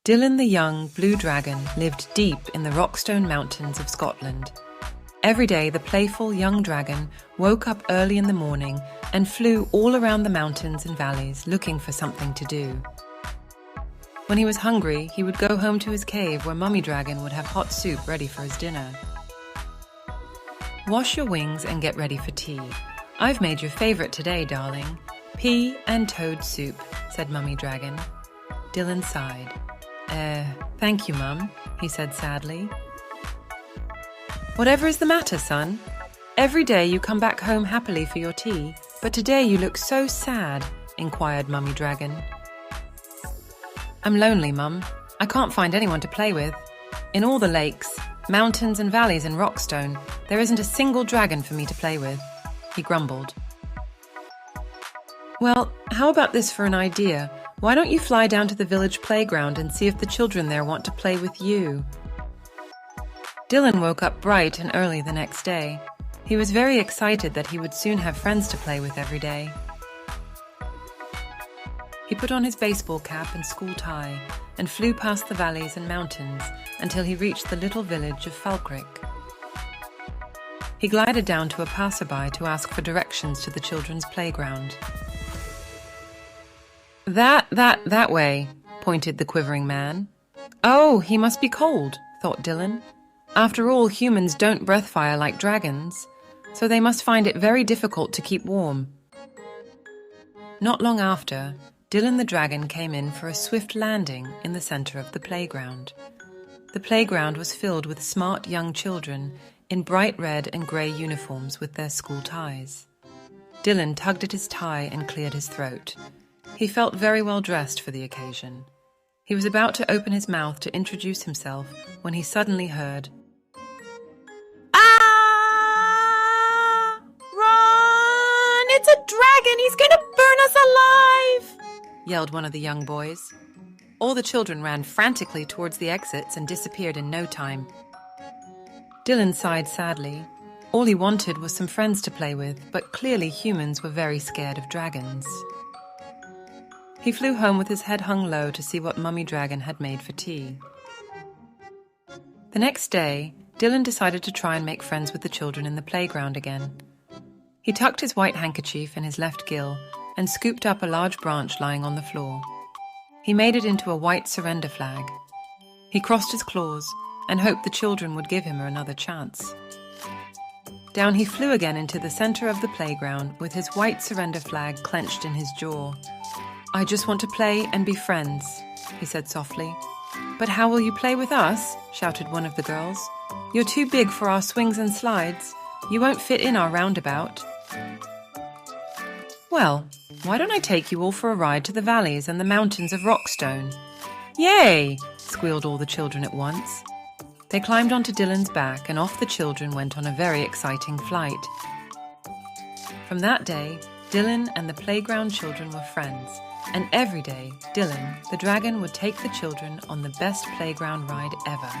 Dylan the young blue dragon lived deep in the Rockstone Mountains of Scotland. Every day the playful young dragon woke up early in the morning and flew all around the mountains and valleys looking for something to do. When he was hungry, he would go home to his cave where Mummy Dragon would have hot soup ready for his dinner. Wash your wings and get ready for tea. I've made your favorite today, darling. Pea and toad soup, said Mummy Dragon. Dylan sighed. Thank you, Mum, he said sadly. Whatever is the matter, son? Every day you come back home happily for your tea, but today you look so sad, inquired Mummy Dragon. I'm lonely, Mum. I can't find anyone to play with. In all the lakes, mountains and valleys in Rockstone, there isn't a single dragon for me to play with, he grumbled. Well, how about this for an idea? Why don't you fly down to the village playground and see if the children there want to play with you? Dylan woke up bright and early the next day. He was very excited that he would soon have friends to play with every day. He put on his baseball cap and school tie and flew past the valleys and mountains until he reached the little village of Falkirk. He glided down to a passerby to ask for directions to the children's playground. That way, pointed the quivering man. Oh, he must be cold, thought Dylan. After all, humans don't breath fire like dragons, so they must find it very difficult to keep warm. Not long after, Dylan the dragon came in for a swift landing in the center of the playground. The playground was filled with smart young children in bright red and grey uniforms with their school ties. Dylan tugged at his tie and cleared his throat. He felt very well dressed for the occasion. He was about to open his mouth to introduce himself when he suddenly heard, "Ah! Run! It's a dragon! He's going to burn us alive!" yelled one of the young boys. All the children ran frantically towards the exits and disappeared in no time. Dylan sighed sadly. All he wanted was some friends to play with, but clearly humans were very scared of dragons. He flew home with his head hung low to see what Mummy Dragon had made for tea. The next day, Dylan decided to try and make friends with the children in the playground again. He tucked his white handkerchief in his left gill and scooped up a large branch lying on the floor. He made it into a white surrender flag. He crossed his claws and hoped the children would give him another chance. Down he flew again into the center of the playground with his white surrender flag clenched in his jaw. "I just want to play and be friends," he said softly. "But how will you play with us?" shouted one of the girls. "You're too big for our swings and slides. You won't fit in our roundabout." "Well, why don't I take you all for a ride to the valleys and the mountains of Rockstone?" "Yay!" squealed all the children at once. They climbed onto Dylan's back and off the children went on a very exciting flight. From that day, Dylan and the playground children were friends, and every day, Dylan, the dragon, would take the children on the best playground ride ever.